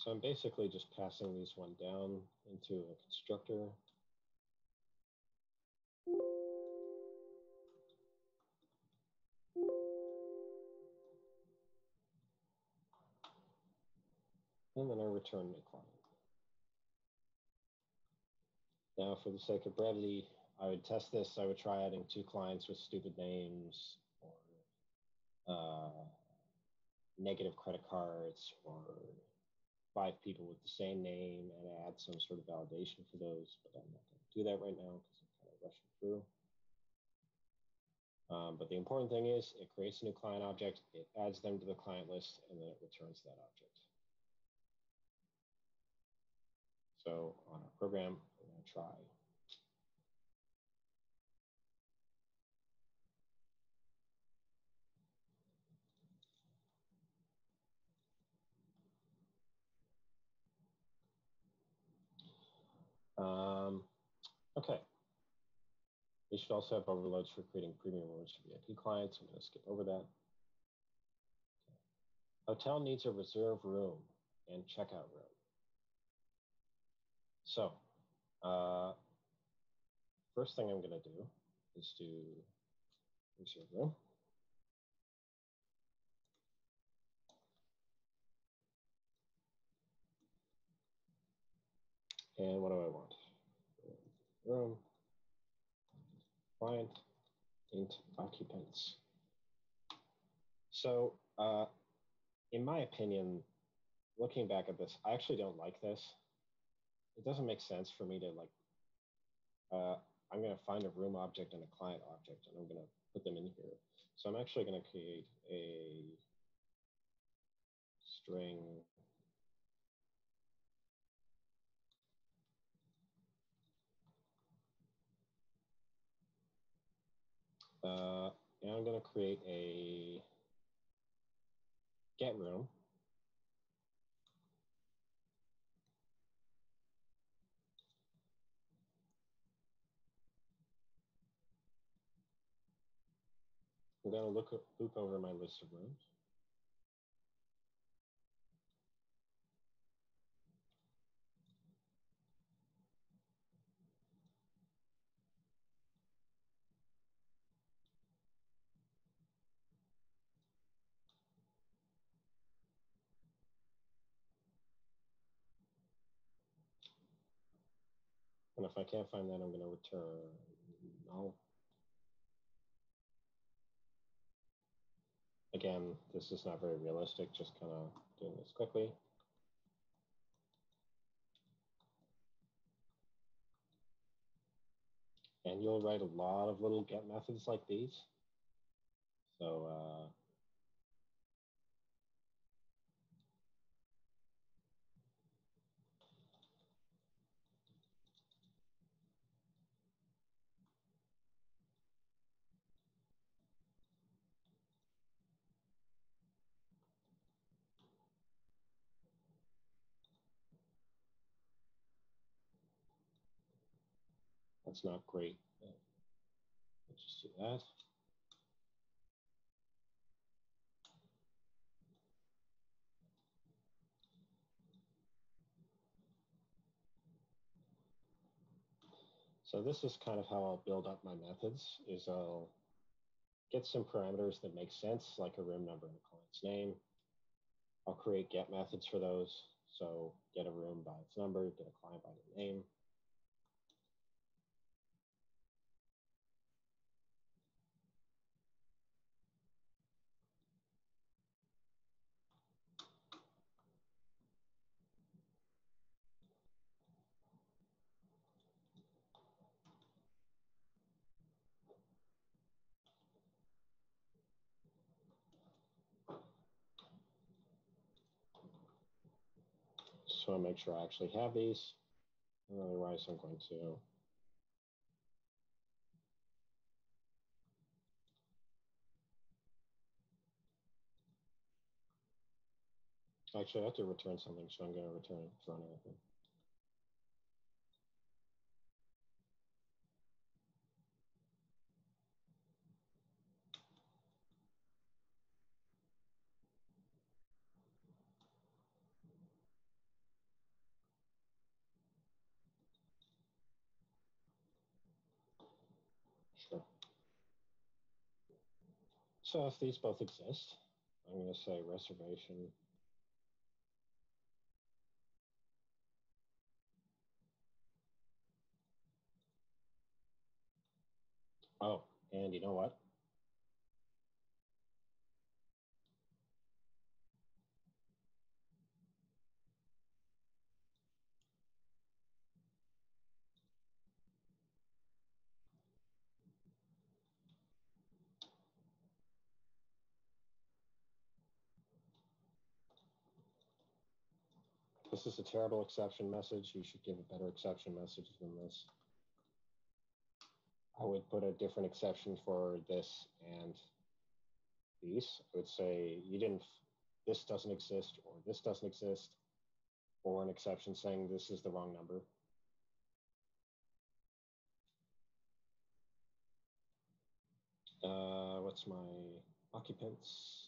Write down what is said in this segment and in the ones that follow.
So I'm basically just passing these one down into a constructor. And then I return my client. Now, for the sake of brevity, I would test this. I would try adding 2 clients with stupid names or negative credit cards or 5 people with the same name and add some sort of validation for those, but I'm not going to do that right now because I'm kind of rushing through. But the important thing is it creates a new client object, it adds them to the client list, and then it returns that object. So on our program, we're going to try. Okay. You should also have overloads for creating premium rooms for VIP clients. I'm going to skip over that. Okay. Hotel needs a reserve room and checkout room. So first thing I'm going to do is do reserve room. And what do I want? Room, client, int occupants. So in my opinion, looking back at this, I actually don't like this. It doesn't make sense for me to like, I'm going to find a room object and a client object, and I'm going to put them in here. So I'm actually going to create a string and I'm going to create a get room. I'm going to loop over my list of rooms. And if I can't find that, I'm going to return null. Again, this is not very realistic, just kind of doing this quickly. And you'll write a lot of little get methods like these. So that's not great. Let's just do that. So this is kind of how I'll build up my methods, is I'll get some parameters that make sense, like a room number and a client's name. I'll create get methods for those. So get a room by its number, get a client by their name. So I'll make sure I actually have these. Otherwise, I'm going to actually I have to return something, so I'm going to return run everything. So if these both exist, I'm going to say reservation. Oh, and you know what? This is a terrible exception message. You should give a better exception message than this. I would put a different exception for this and these. I would say this doesn't exist, or this doesn't exist, or an exception saying this is the wrong number. What's my occupants?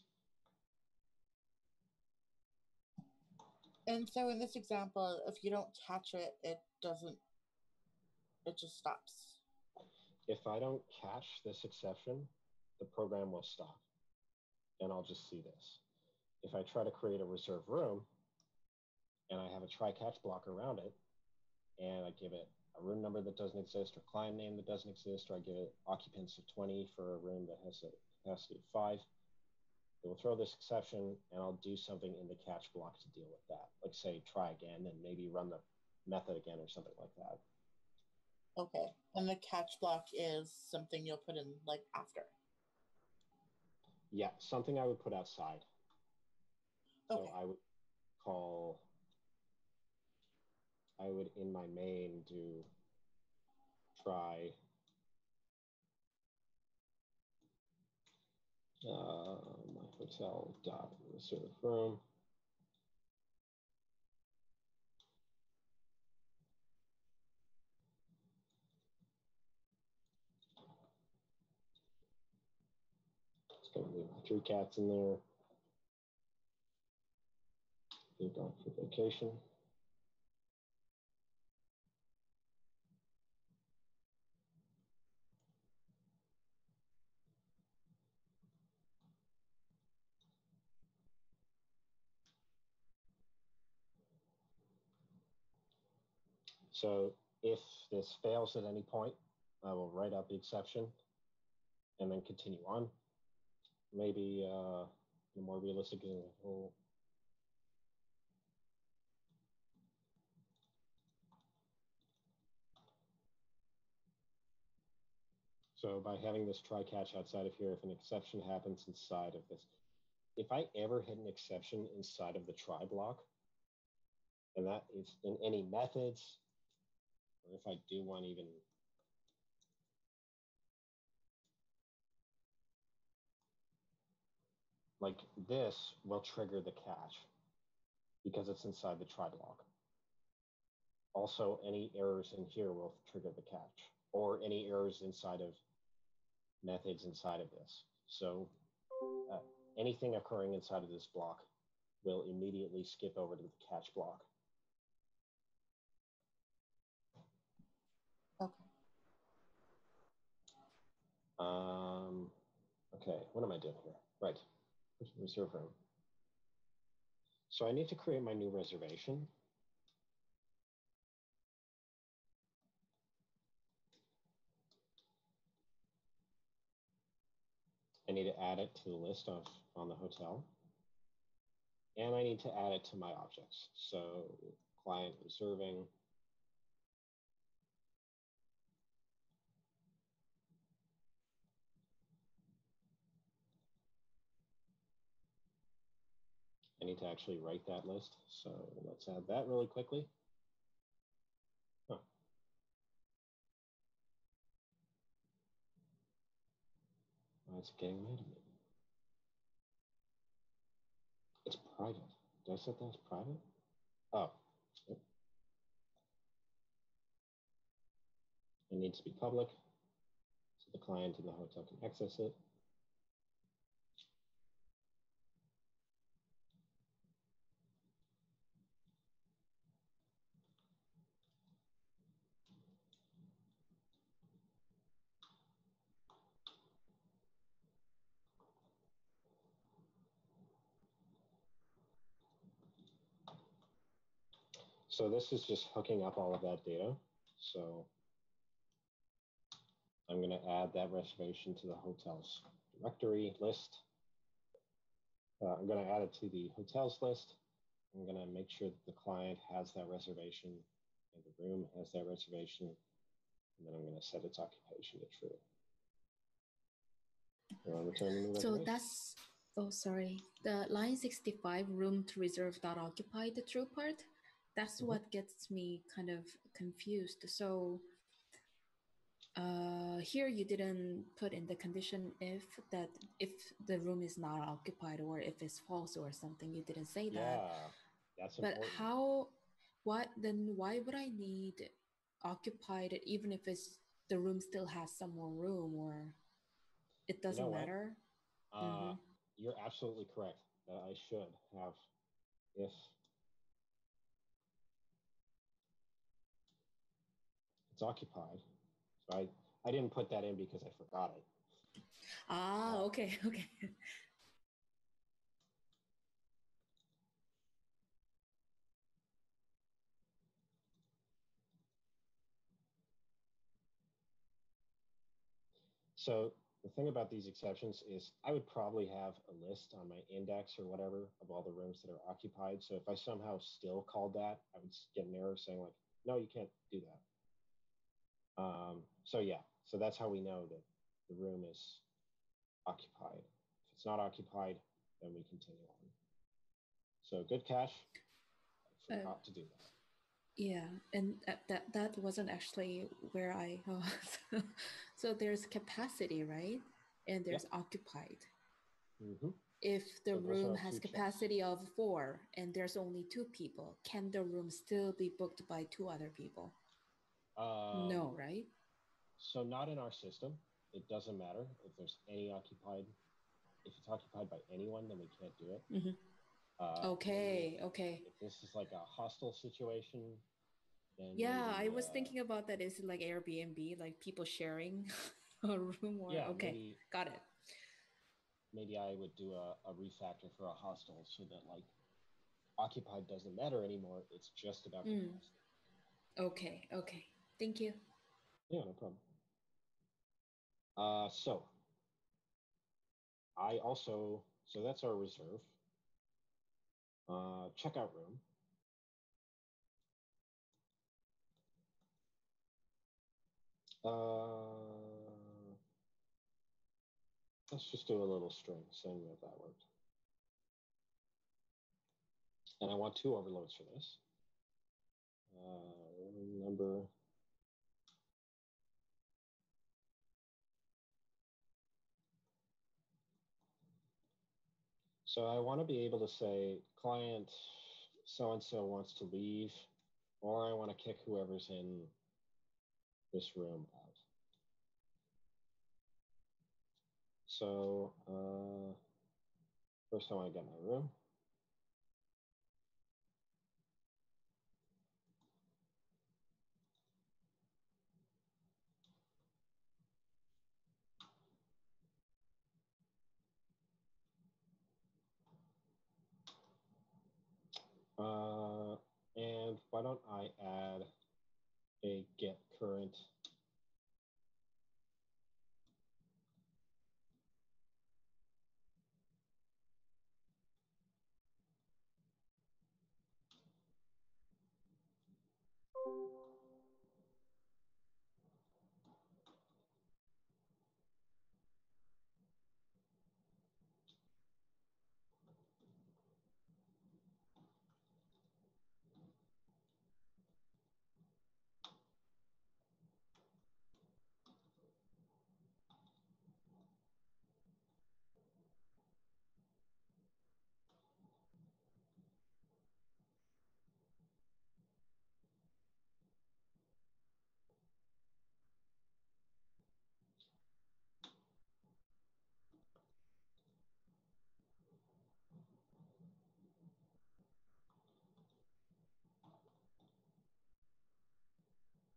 And so in this example, if you don't catch it, it just stops. If I don't catch this exception, the program will stop, and I'll just see this. If I try to create a reserved room, and I have a try-catch block around it, and I give it a room number that doesn't exist, or client name that doesn't exist, or I give it occupants of 20 for a room that has a capacity of 5, it will throw this exception, and I'll do something in the catch block to deal with that. Like say, try again, and maybe run the method again or something like that. Okay. And the catch block is something you'll put in like after. Yeah, something I would put outside. So Okay. I would in my main do try my hotel dot reserve room. It's going to leave my 3 cats in there. Leave dot for vacation. So if this fails at any point, I will write out the exception and then continue on. Maybe a more realistic example. So by having this try catch outside of here, if an exception happens inside of this, if I ever hit an exception inside of the try block, and that is in any methods, or if I do one even like this will trigger the catch because it's inside the try block. Also, any errors in here will trigger the catch, or any errors inside of methods inside of this. So anything occurring inside of this block will immediately skip over to the catch block. Okay. Okay, what am I doing here? Right, reserve room. So I need to create my new reservation. I need to add it to the list on the hotel. And I need to add it to my objects. So client reserving. I need to actually write that list. So let's add that really quickly. Huh. Why is it getting mad at me? It's private. Did I set that as private? Oh, it needs to be public so the client in the hotel can access it. So this is just hooking up all of that data. So I'm going to add that reservation to the hotel's directory list. I'm going to add it to the hotels list. I'm going to make sure that the client has that reservation and the room has that reservation. And then I'm going to set its occupation to true. So that's, oh, sorry. The line 65 room to reserve not occupied, the true part, that's what gets me kind of confused. So here you didn't put in the condition if the room is not occupied or if it's false or something, you didn't say that. Yeah, that's important. But why would I need occupied even if the room still has some more room, or it doesn't matter? You're absolutely correct. I should have if it's occupied. So I didn't put that in because I forgot it. Okay. So the thing about these exceptions is I would probably have a list on my index or whatever of all the rooms that are occupied. So if I somehow still called that, I would get an error saying like, no, you can't do that. So yeah, so that's how we know that the room is occupied. If it's not occupied, then we continue on. So good catch. I forgot to do that. Yeah, and that wasn't actually where I so there's capacity, right? And there's occupied. If the room has capacity of 4 and there's only 2 people, can the room still be booked by 2 other people? No, right? So not in our system. It doesn't matter if there's any occupied. If it's occupied by anyone, then we can't do it. Okay. If this is like a hostile situation, then yeah, maybe, I was thinking about that. Is it like Airbnb, like people sharing a room? Or yeah, okay, maybe, got it. Maybe I would do a refactor for a hostile so that like occupied doesn't matter anymore. It's just about capacity. Okay. Thank you. Yeah, no problem. So that's our reserve. Checkout room. Let's just do a little string saying that worked. And I want 2 overloads for this. Number. So I want to be able to say client so-and-so wants to leave, or I want to kick whoever's in this room out. So first I want to get my room. And why don't I add a get current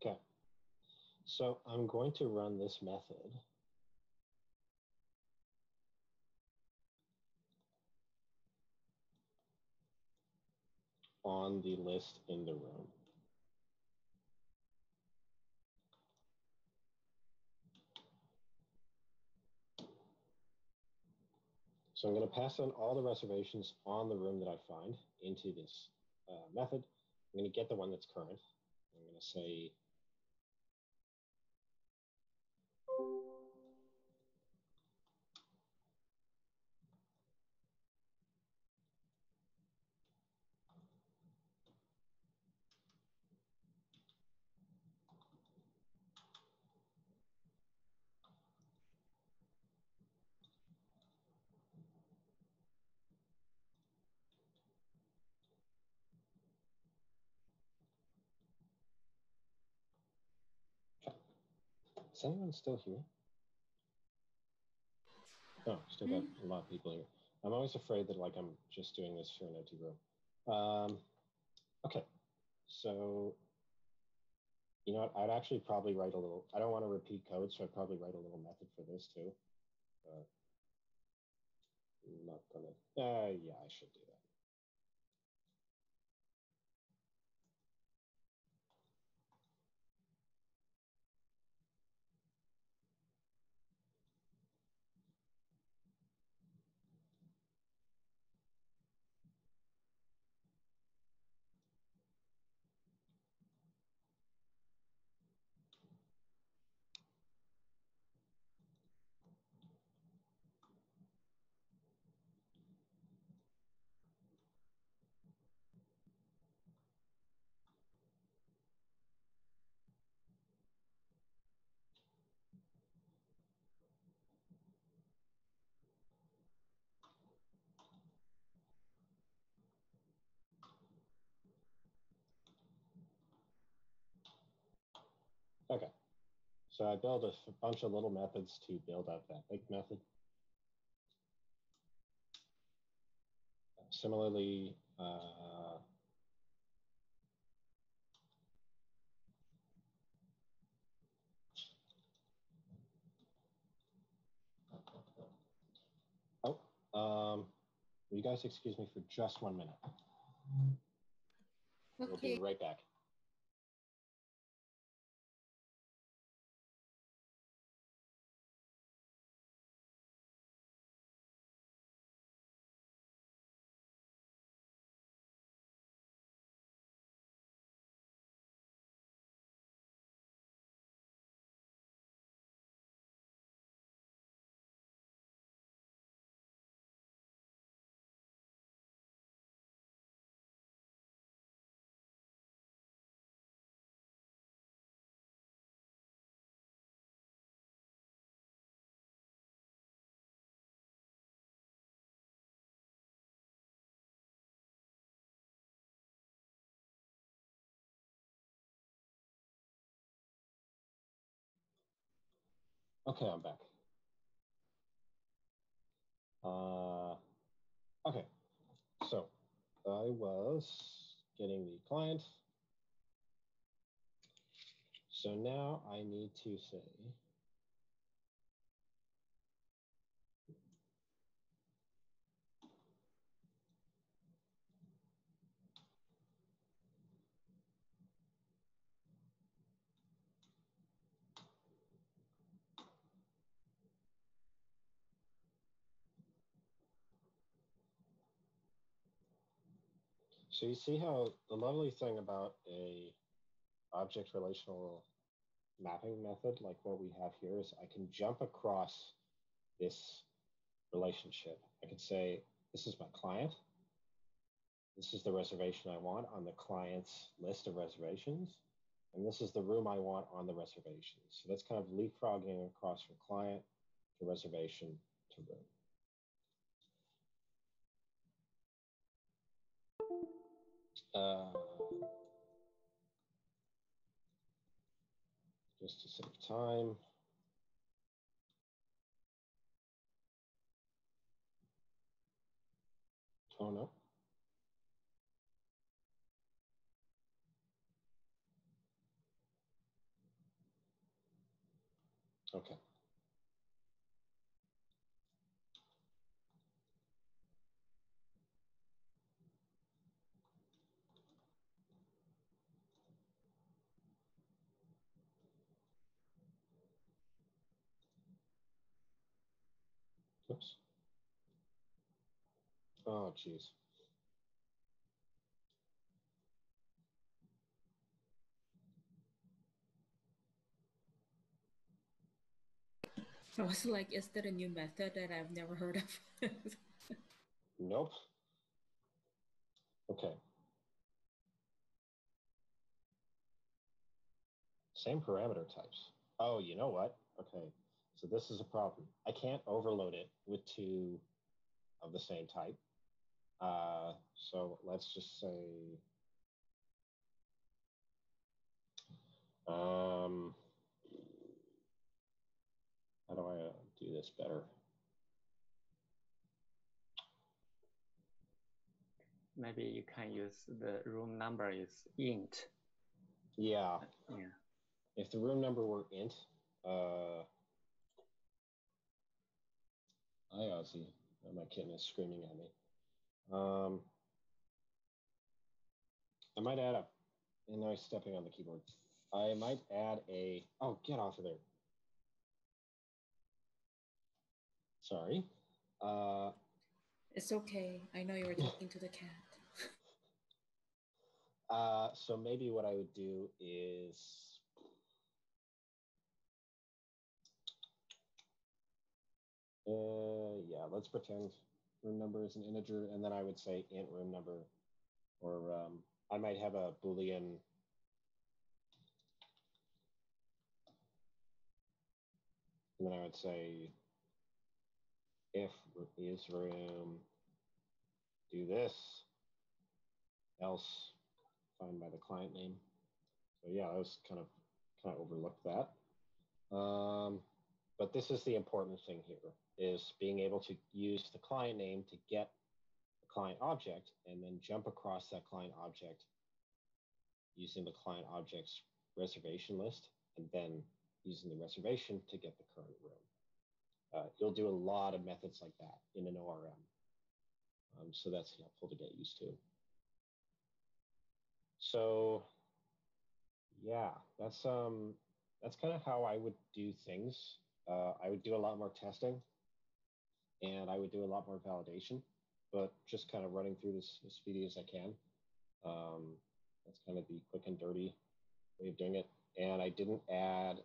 Okay, so I'm going to run this method. on the list in the room. So I'm going to pass in all the reservations on the room that I find into this method. I'm going to get the one that's current. I'm going to say is anyone still here? Oh, still got a lot of people here. I'm always afraid that like I'm just doing this for an empty room. Okay, so you know what? I'd actually probably write a little. I don't want to repeat code, so I'd probably write a little method for this too. But I'm not gonna. Yeah, I should do that. Okay, so I build a bunch of little methods to build up that big method. Similarly, will you guys excuse me for just 1 minute? Okay. We'll be right back. Okay, I'm back. Okay, so I was getting the client. So now I need to say, so you see how the lovely thing about a object relational mapping method like what we have here is I can jump across this relationship. I could say, this is my client. This is the reservation I want on the client's list of reservations. And this is the room I want on the reservations. So that's kind of leapfrogging across from client to reservation to room. Just to save time. Oh no. Okay. Oops. Oh, geez. I was like, is that a new method that I've never heard of? Nope. Okay. Same parameter types. Oh, you know what? Okay. So this is a problem. I can't overload it with two of the same type. So let's just say, how do I do this better? Maybe you can use the room number is int. Yeah. Yeah. If the room number were int, hi Ozzy. Oh, my kitten is screaming at me. I might add a, and now he's stepping on the keyboard. I might add a, oh, get off of there. Sorry. It's okay. I know you were talking to the cat. So maybe what I would do is, yeah, let's pretend room number is an integer, and then I would say int room number, or I might have a Boolean. And then I would say if is room, do this, else find by the client name. So yeah, I was kind of overlooked that. But this is the important thing here, is being able to use the client name to get the client object and then jump across that client object using the client object's reservation list, and then using the reservation to get the current room. You'll do a lot of methods like that in an ORM. So that's helpful to get used to. So yeah, that's kind of how I would do things. I would do a lot more testing, and I would do a lot more validation, but just kind of running through this as speedy as I can. That's kind of the quick and dirty way of doing it. And I didn't add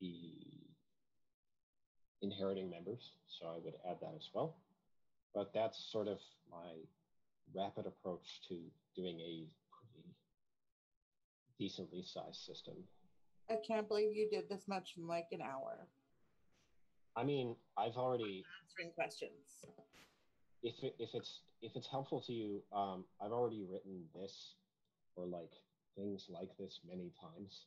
the inheriting members, so I would add that as well. But that's sort of my rapid approach to doing a pretty decently sized system. I can't believe you did this much in like an hour. I mean, I've already answering questions. If it's helpful to you, I've already written this or like things like this many times.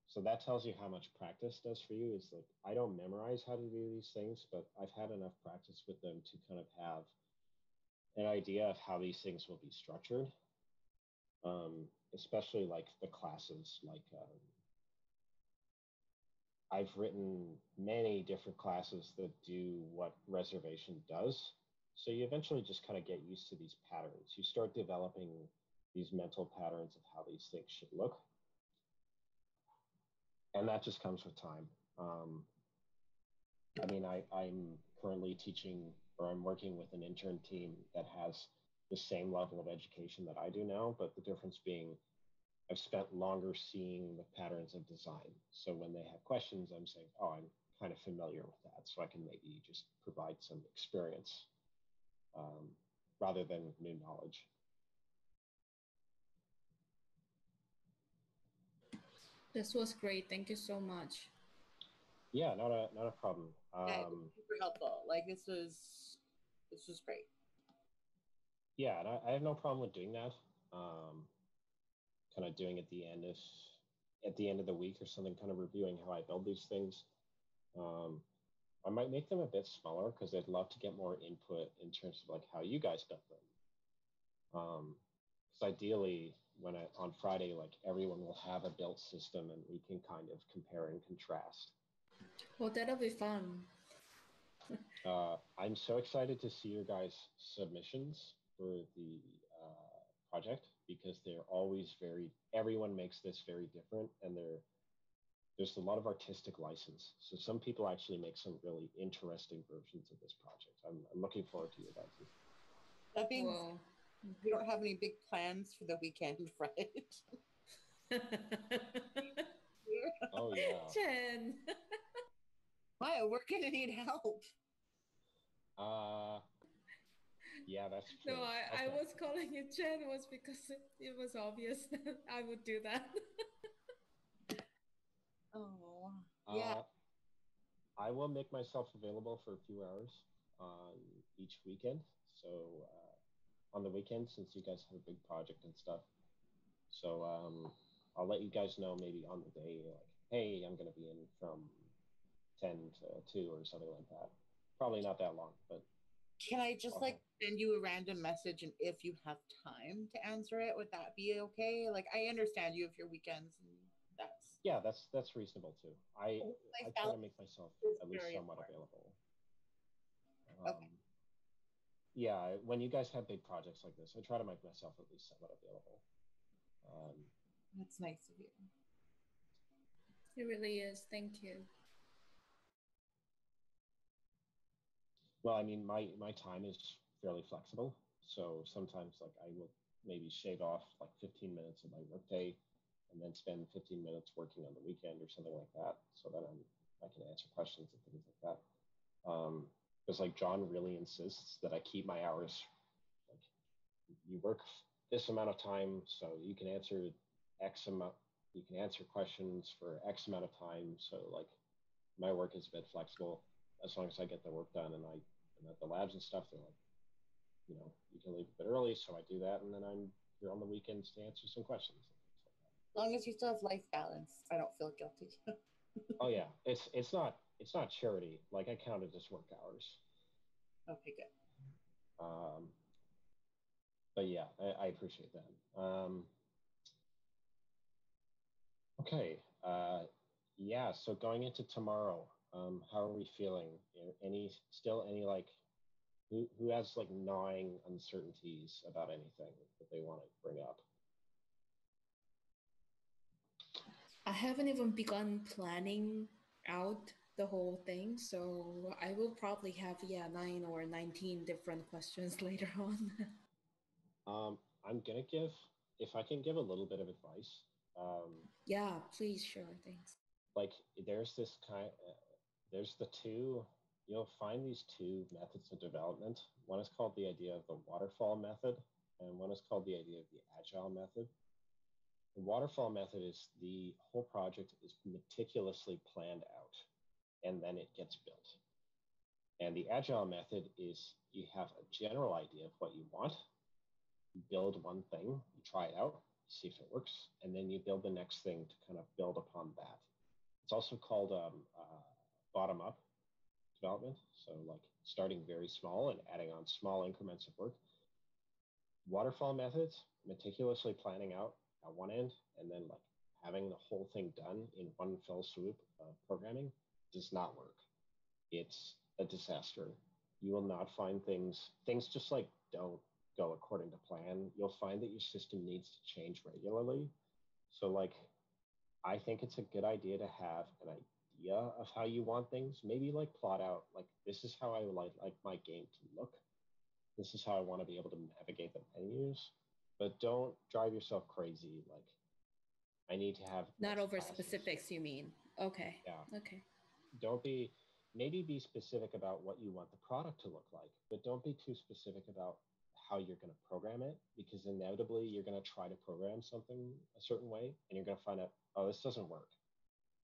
So that tells you how much practice does for you. Is like, I don't memorize how to do these things, but I've had enough practice with them to kind of have an idea of how these things will be structured. Especially like the classes, like I've written many different classes that do what reservation does. So you eventually just kind of get used to these patterns. You start developing these mental patterns of how these things should look. And that just comes with time. I mean, I'm currently teaching, or I'm working with an intern team that has the same level of education that I do now, but the difference being I've spent longer seeing the patterns of design. So when they have questions, I'm saying, oh, I'm kind of familiar with that. So I can maybe just provide some experience rather than new knowledge. This was great. Thank you so much. Yeah, not a problem. Yeah, super helpful. Like this was great. Yeah, and I have no problem with doing that. Kind of doing at the end of the week or something, kind of reviewing how I build these things. I might make them a bit smaller because I'd love to get more input in terms of like how you guys built them. Because ideally, on Friday, like everyone will have a built system and we can kind of compare and contrast. Well, that'll be fun. I'm so excited to see your guys' submissions for the project, because they're always everyone makes this very different, and they're there's a lot of artistic license. So some people actually make some really interesting versions of this project. I'm looking forward to your guys'. That being, we don't have any big plans for the weekend, right? Oh yeah. Chen. Why? We're gonna need help. Yeah, that's true. No, I was calling you Chen was because it was obvious that I would do that. Oh, yeah. I will make myself available for a few hours on each weekend. So on the weekend, since you guys have a big project and stuff. So I'll let you guys know maybe on the day, like, hey, I'm going to be in from 10 to 2 or something like that. Probably not that long, but. Can I just like send you a random message, and if you have time to answer it, would that be okay? Like, I understand you have your weekends, and that's. Yeah, that's reasonable too. I try to make myself at least somewhat available. Okay. Yeah, when you guys have big projects like this, I try to make myself at least somewhat available. That's nice of you. It really is. Thank you. Well, I mean, my time is fairly flexible. So sometimes like I will maybe shave off like 15 minutes of my workday and then spend 15 minutes working on the weekend or something like that. So that I can answer questions and things like that. Because like John really insists that I keep my hours, like you work this amount of time, so you can answer X amount, you can answer questions for X amount of time. So like my work is a bit flexible as long as I get the work done and at the labs and stuff, they're like, you know, you can leave a bit early. So I do that. And then I'm here on the weekends to answer some questions. As long as you still have life balance, I don't feel guilty. Oh yeah. It's not charity. Like I count it as work hours. Okay, good. But yeah, I appreciate that. Okay. Yeah. So going into tomorrow, how are we feeling? Any like who has like gnawing uncertainties about anything that they want to bring up? I haven't even begun planning out the whole thing, so I will probably have 9 or 19 different questions later on. I'm gonna give, if I can give a little bit of advice. Yeah, please, sure, thanks. Like there's the two. You'll find these two methods of development. One is called the idea of the waterfall method, and one is called the idea of the agile method. The waterfall method is the whole project is meticulously planned out, and then it gets built. And the agile method is you have a general idea of what you want, you build one thing, you try it out, see if it works, and then you build the next thing to kind of build upon that. It's also called bottom-up development. So like starting very small and adding on small increments of work. Waterfall methods, meticulously planning out at one end and then like having the whole thing done in one fell swoop of programming does not work. It's a disaster. You will not find things just like don't go according to plan. You'll find that your system needs to change regularly. So like I think it's a good idea to have an idea of how you want things. Maybe like plot out like this is how I would like my game to look. This is how I want to be able to navigate the menus. But don't drive yourself crazy. Like I need to have not over specifics, you mean? Okay. Yeah. Okay. Don't be maybe be specific about what you want the product to look like, but don't be too specific about how you're going to program it, because inevitably you're going to try to program something a certain way and you're going to find out, oh, this doesn't work.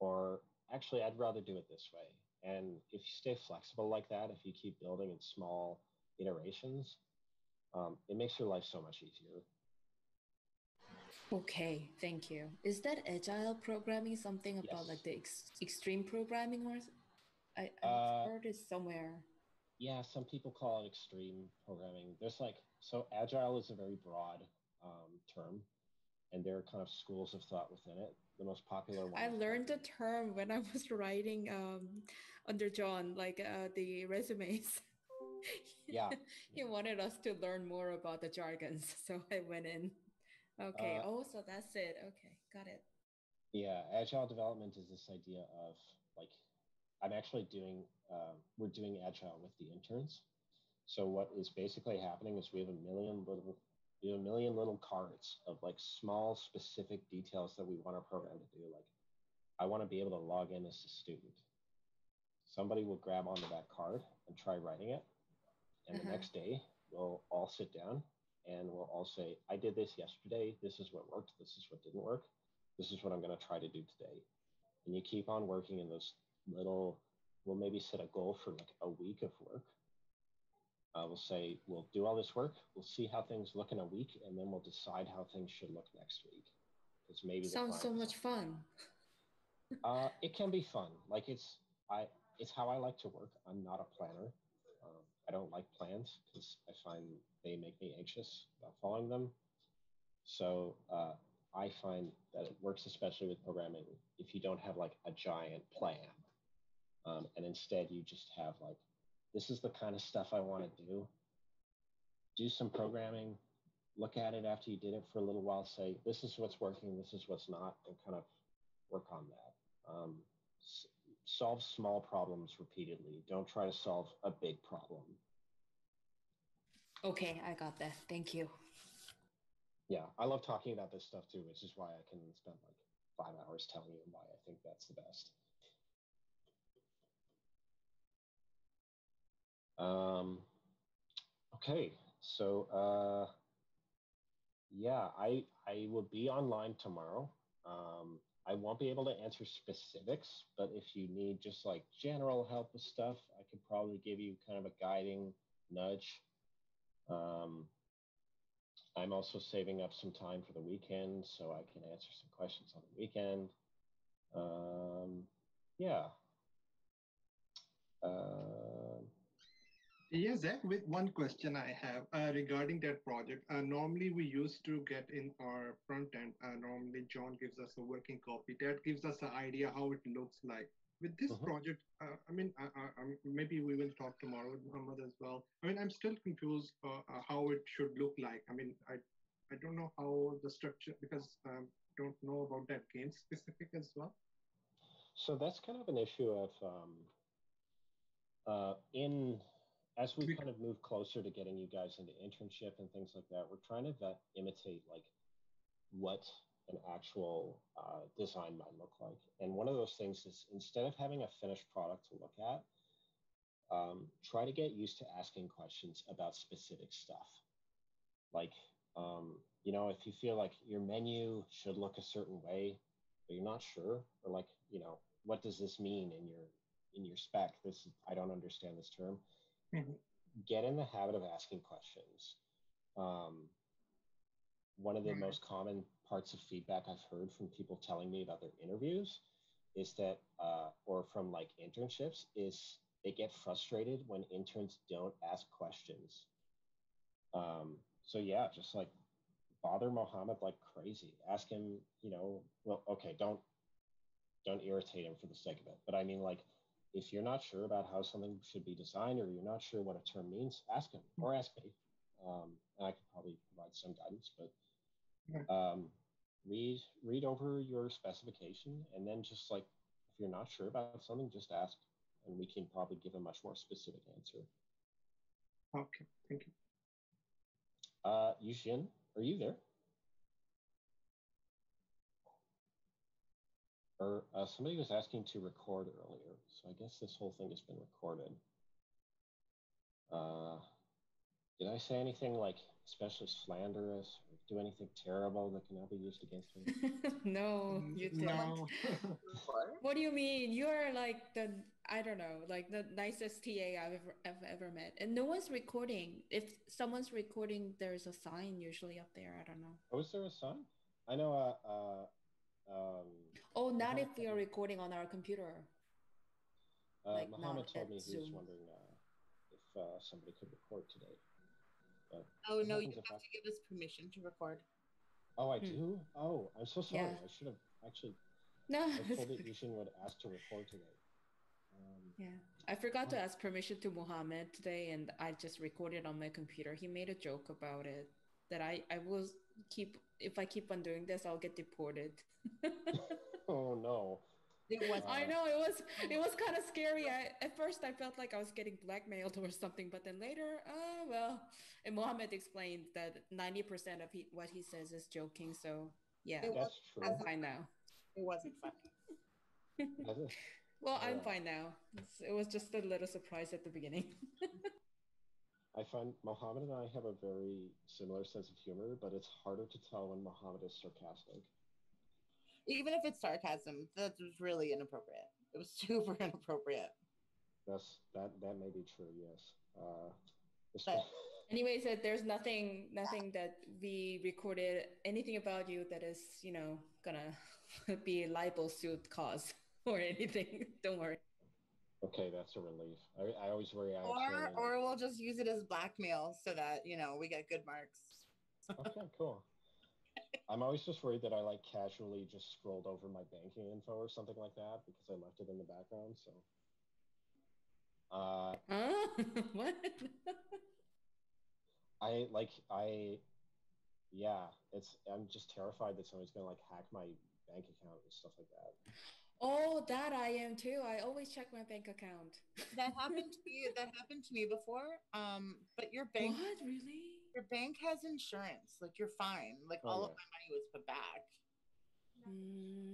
Or actually, I'd rather do it this way. And if you stay flexible like that, if you keep building in small iterations, it makes your life so much easier. Okay, thank you. Is that agile programming something about like the extreme programming, or I've heard it somewhere? Yeah, some people call it extreme programming. There's like, so agile is a very broad term, and there are kind of schools of thought within it. The most popular one. I learned the term when I was writing under John, like the resumes. Yeah. He wanted us to learn more about the jargons, so I went in. Okay. So that's it. Okay, got it. Yeah, agile development is this idea of like, I'm actually doing, we're doing agile with the interns. So what is basically happening is we have a million little cards of like small specific details that we want our program to do. Like, I want to be able to log in as a student. Somebody will grab onto that card and try writing it. And the next day, we'll all sit down and we'll all say, I did this yesterday. This is what worked. This is what didn't work. This is what I'm going to try to do today. And you keep on working in those little, we'll maybe set a goal for like a week of work. We'll say, we'll do all this work. We'll see how things look in a week. And then we'll decide how things should look next week. Because maybe sounds so much fun. It can be fun. Like it's how I like to work. I'm not a planner. I don't like plans because I find they make me anxious about following them. So I find that it works especially with programming if you don't have like a giant plan. And instead you just have like, this is the kind of stuff I want to do. Do some programming, look at it after you did it for a little while, say, this is what's working, this is what's not, and kind of work on that. Solve small problems repeatedly. Don't try to solve a big problem. Okay, I got that. Thank you. Yeah, I love talking about this stuff too, which is why I can spend like 5 hours telling you why I think that's the best. Okay, so yeah, I will be online tomorrow. I won't be able to answer specifics, but if you need just like general help with stuff, I could probably give you kind of a guiding nudge. I'm also saving up some time for the weekend so I can answer some questions on the weekend. Yeah. Yeah, Zach, with one question I have regarding that project. Normally, we used to get in our front end, normally John gives us a working copy. That gives us an idea how it looks like. With this project, I mean, maybe we will talk tomorrow with Muhammad as well. I mean, I'm still confused how it should look like. I mean, I don't know how the structure, because I don't know about that game specific as well. So that's kind of an issue of as we kind of move closer to getting you guys into internship and things like that, we're trying to imitate like what an actual design might look like. And one of those things is instead of having a finished product to look at, try to get used to asking questions about specific stuff. Like, you know, if you feel like your menu should look a certain way, but you're not sure, or like, you know, what does this mean in your spec? I don't understand this term. Get in the habit of asking questions. One of the most common parts of feedback I've heard from people telling me about their interviews is that, or from like internships, is they get frustrated when interns don't ask questions. So yeah, just like bother Mohammed like crazy. Ask him, you know, well, okay, don't irritate him for the sake of it. But I mean, like, if you're not sure about how something should be designed or you're not sure what a term means, ask him or ask me. And I could probably provide some guidance, but read over your specification and then just like, if you're not sure about something, just ask and we can probably give a much more specific answer. Okay, thank you. Yushin, are you there? Or somebody was asking to record earlier, so I guess this whole thing has been recorded. Did I say anything like especially slanderous or do anything terrible that can now be used against me? No, you didn't. No. What do you mean? You're like I don't know, like the nicest TA I've ever met. And no one's recording. If someone's recording, there's a sign usually up there. I don't know. Oh, is there a sign? I know. Oh, not if we are recording on our computer. Like Muhammad told me he was wondering if somebody could record today. But oh no, you have to give us permission to record. Oh, I do? Oh, I'm so sorry. Yeah. I should have actually. No, I told that Yushin would ask to record today. Yeah, I forgot to ask permission to Muhammad today, and I just recorded on my computer. He made a joke about it that I will keep, if I keep on doing this, I'll get deported. Oh no. It was. I know it was kind of scary. At first I felt like I was getting blackmailed or something, but then later, oh well. And Mohammed explained that 90% of what he says is joking. So yeah, That's true. I'm fine now. It wasn't funny. Well, I'm fine now. It was just a little surprise at the beginning. I find Mohammed and I have a very similar sense of humor, but it's harder to tell when Mohammed is sarcastic. Even if it's sarcasm, that was really inappropriate. It was super inappropriate. That may be true. Yes. Anyway, so there's nothing that we recorded anything about you that is gonna be libel suit cause or anything. Don't worry. Okay, that's a relief. I always worry. Or we'll just use it as blackmail so that we get good marks. Okay, cool. I'm always just worried that I casually just scrolled over my banking info or something like that because I left it in the background. So, what? I'm just terrified that somebody's gonna hack my bank account and stuff like that. Oh, that I am too. I always check my bank account. That happened to me. That happened to me before. But your bank. What, really? Your bank has insurance. You're fine. All of my money was put back.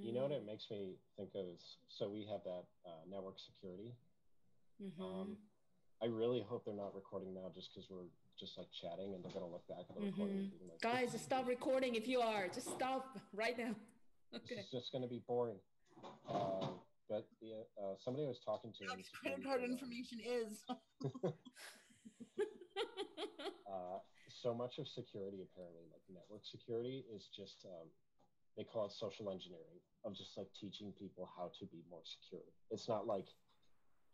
You know what it makes me think of is, so we have that network security. Mm-hmm. I really hope they're not recording now just because we're just chatting and they're going to look back at the recording. And be Guys, stop recording if you are. Just stop right now. Okay. This is just going to be boring. But somebody I was talking to. Credit card information is. So much of security, apparently, network security, is just they call it social engineering, of just teaching people how to be more secure. It's not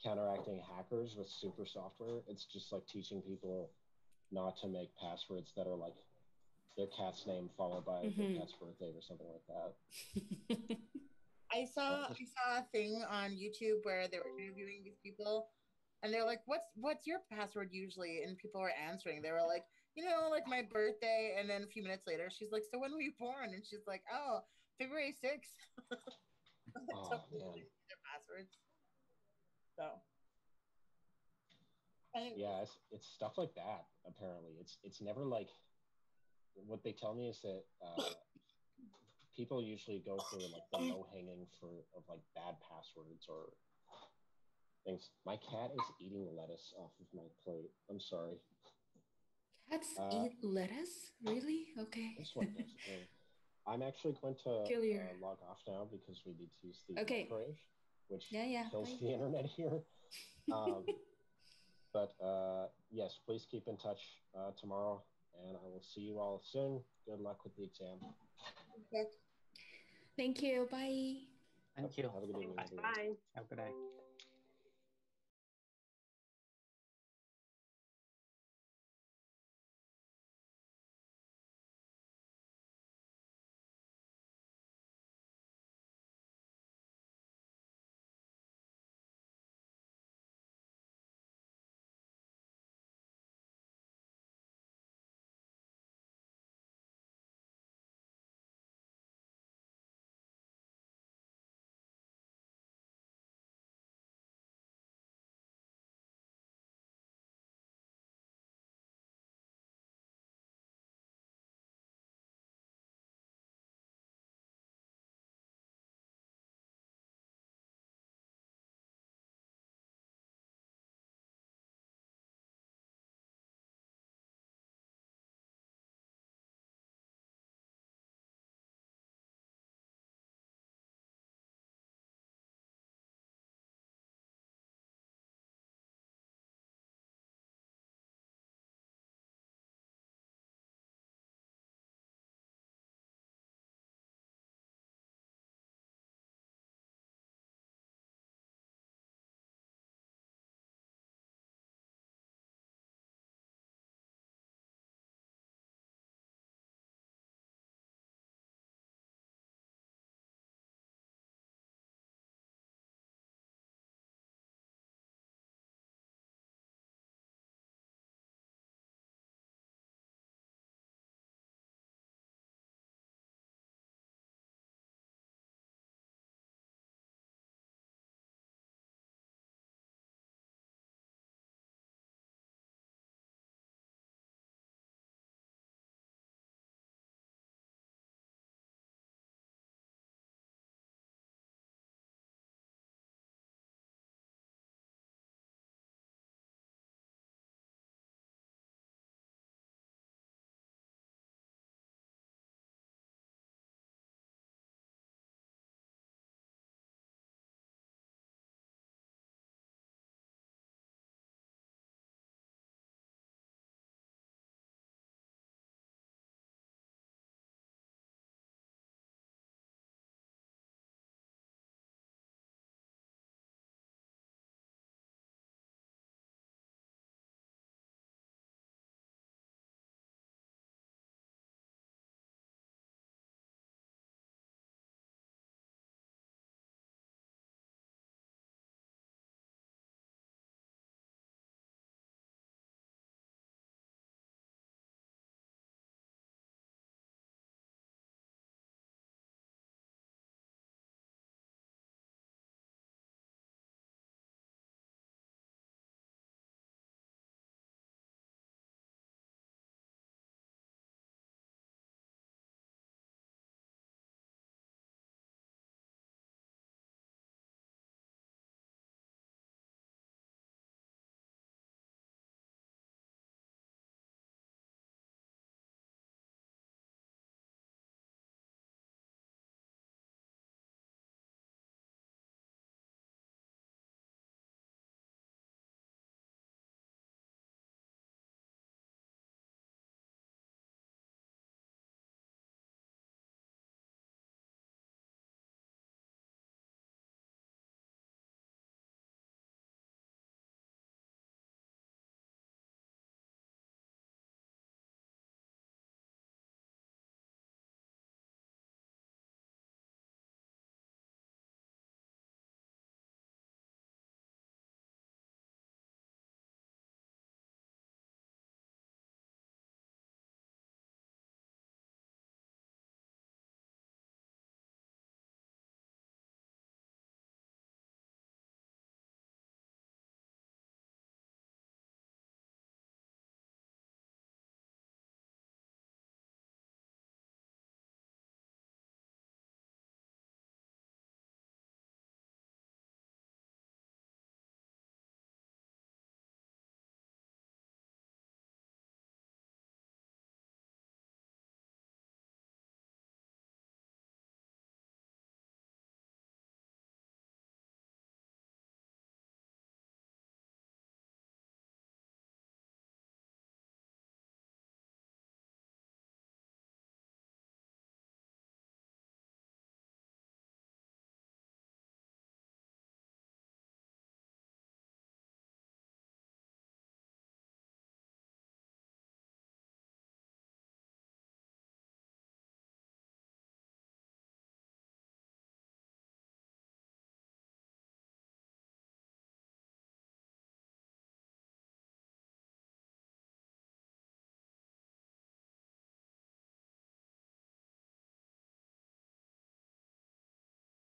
counteracting hackers with super software. It's just teaching people not to make passwords that are their cat's name followed by their cat's birthday or something like that. I saw a thing on YouTube where they were interviewing these people, and they're like, "What's your password usually?" And people were answering. They were like, my birthday. And then a few minutes later, she's like, "So when were you born?" And she's like, "Oh, February 6th." Oh man. Their passwords. So. Yeah, it's stuff like that. Apparently, it's never what they tell me is that people usually go for the low hanging fruit of bad passwords or things. My cat is eating lettuce off of my plate. I'm sorry. Cats eat lettuce? Really? Okay. That's what does it really. I'm actually going to log off now because we need to use the parade, which kills the internet here. But yes, please keep in touch tomorrow, and I will see you all soon. Good luck with the exam. Okay. Thank you. Bye. Thank you. Have a good evening. Bye. Have a good day.